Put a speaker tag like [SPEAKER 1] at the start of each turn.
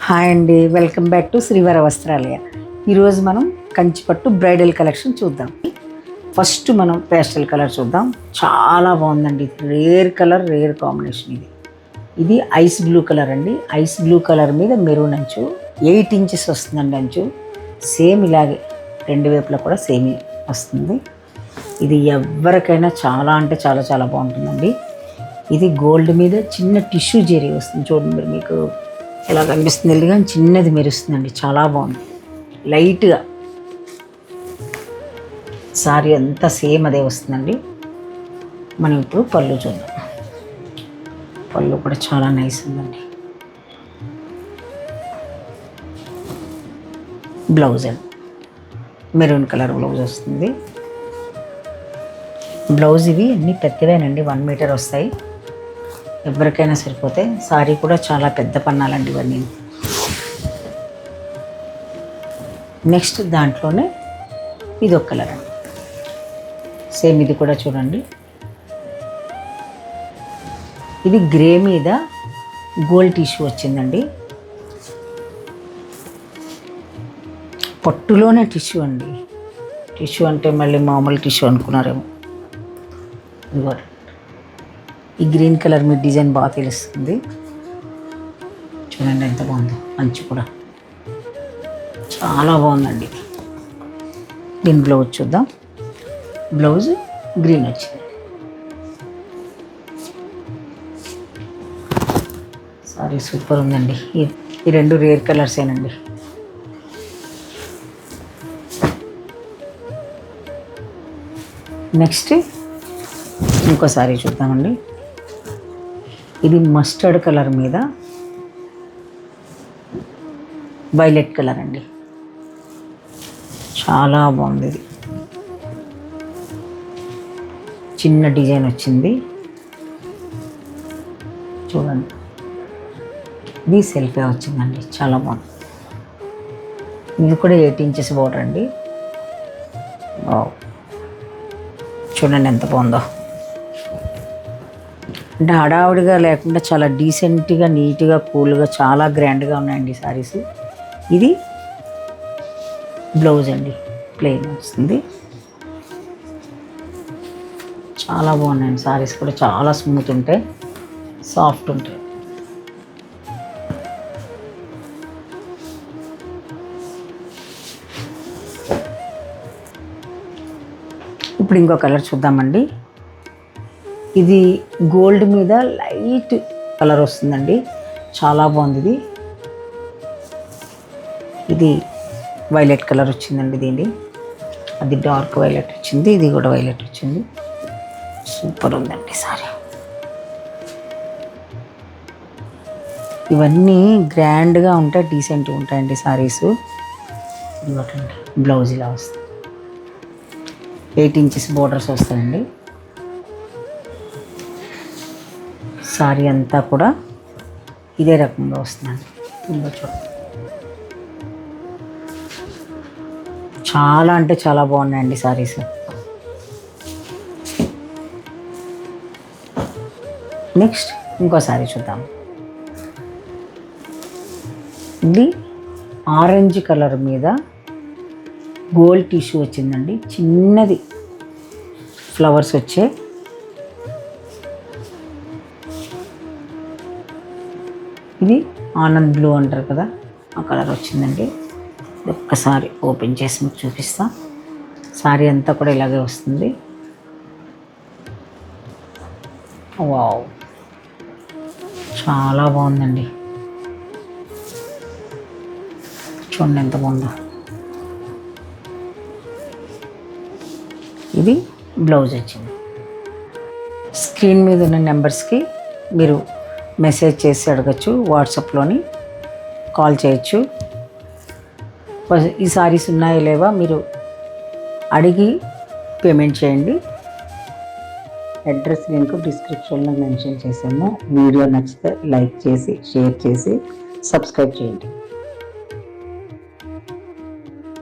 [SPEAKER 1] Hi అండి, welcome back to శ్రీవర వస్త్రాలయ. ఈరోజు మనం కంచిపట్టు బ్రైడల్ కలెక్షన్ చూద్దాం. ఫస్ట్ మనం పేస్టల్ కలర్ చూద్దాం. చాలా బాగుందండి. Rare colour, rare combination. ఇది ఐస్ బ్లూ కలర్ అండి. ఐస్ బ్లూ కలర్ మీద మెరూన్ అంచు, 8 ఇంచెస్ వస్తుందండి అంచు. సేమ్ ఇలాగే రెండు వైపులా కూడా సేమ్ వస్తుంది. ఇది ఎవరికైనా చాలా అంటే చాలా చాలా బాగుంటుందండి. ఇది గోల్డ్ మీద చిన్న టిష్యూ జెరీ వస్తుంది. చూడండి, మీరు మీకు ఎలా కనిపిస్తుంది కానీ చిన్నది మెరుస్తుందండి. చాలా బాగుంది. లైట్గా సారీ అంతా సేమ్ అదే వస్తుందండి. మనం ఇప్పుడు పళ్ళు చూద్దాం. పళ్ళు కూడా చాలా నైస్ ఉందండి. బ్లౌజ్ అండి, మెరూన్ కలర్ బ్లౌజ్ వస్తుంది. బ్లౌజ్ ఇవి అన్నీ పెద్దవేనండి, 1 మీటర్ వస్తాయి. ఎవరికైనా సరిపోతే. సారీ కూడా చాలా పెద్ద పన్నాలండి ఇవన్నీ. నెక్స్ట్ దాంట్లోనే ఇది ఒక కలర్ అండి. సేమ్ ఇది కూడా చూడండి. ఇది గ్రే మీద గోల్డ్ టిష్యూ వచ్చిందండి. పట్టులోనే టిష్యూ అండి. టిష్యూ అంటే మళ్ళీ మామూలు టిష్యూ అనుకున్నారేమో. ఇదిగో ఈ గ్రీన్ కలర్ మీద డిజైన్ బాగా తెలుస్తుంది. చూడండి ఎంత బాగుందో. అంచు కూడా చాలా బాగుందండి. దీని బ్లౌజ్ చూద్దాం. బ్లౌజ్ గ్రీన్ వచ్చింది. సారీ సూపర్ ఉందండి. ఈ రెండు రేర్ కలర్సేనండి. నెక్స్ట్ ఇంకో సారీ చూద్దామండి. ఇది మస్టర్డ్ కలర్ మీద వైలెట్ కలర్ అండి. చాలా బాగుంది. ఇది చిన్న డిజైన్ వచ్చింది చూడండి. ఇది సెల్ఫే వచ్చిందండి. చాలా బాగుంది. ఇది కూడా 8 ఇంచెస్ బోర్డర్ అండి. చూడండి ఎంత బాగుందో. అంటే హడావుడిగా లేకుండా చాలా డీసెంట్గా, నీట్గా, కూల్గా, చాలా గ్రాండ్గా ఉన్నాయండి సారీస్. ఇది బ్లౌజ్ అండి, ప్లెయిన్ వస్తుంది. చాలా బాగున్నాయండి సారీస్ కూడా. చాలా స్మూత్ ఉంటాయి, సాఫ్ట్ ఉంటాయి. ఇప్పుడు ఇంకో కలర్ చూద్దామండి. ఇది గోల్డ్ మీద లైట్ కలర్ వస్తుందండి. చాలా బాగుంది. ఇది వైలెట్ కలర్ వచ్చిందండి. దీన్ని అది డార్క్ వైలెట్ వచ్చింది, ఇది కూడా వైలెట్ వచ్చింది. సూపర్ ఉందండి సారీ. ఇవన్నీ గ్రాండ్గా ఉంటాయి, డీసెంట్గా ఉంటాయండి సారీస్. ఇవ్వటండి బ్లౌజ్ ఇలా వస్తుంది. 8 ఇంచెస్ బోర్డర్స్ వస్తాయండి. సారీ అంతా కూడా ఇదే రకంగా వస్తుందండి. ఇంకో చూడండి, చాలా అంటే చాలా బాగున్నాయండి సారీస్. నెక్స్ట్ ఇంకో సారీ చూద్దాం. ఇది ఆరెంజ్ కలర్ మీద గోల్డ్ టిష్యూ వచ్చిందండి. చిన్నది ఫ్లవర్స్ వచ్చే. ఇది ఆనంద్ బ్లూ అంటారు కదా, ఆ కలర్ వచ్చిందండి. ఒక్కసారి ఓపెన్ చేసి మీకు చూపిస్తా. సారీ అంతా కూడా ఇలాగే వస్తుంది. వావ్, చాలా బాగుందండి. చూడండి ఎంత బాగుందో. ఇది బ్లౌజ్ వచ్చింది. స్క్రీన్ మీద ఉన్న నెంబర్స్కి మీరు మెసేజ్ చేసి అడగచ్చు, వాట్సాప్లోని కాల్ చేయొచ్చు. ఈ సారీస్ ఉన్నాయో లేవా మీరు అడిగి పేమెంట్ చేయండి. అడ్రస్ లింక్ డిస్క్రిప్షన్లో మెన్షన్ చేసాము. వీడియో నచ్చితే లైక్ చేసి, షేర్ చేసి, సబ్స్క్రైబ్ చేయండి.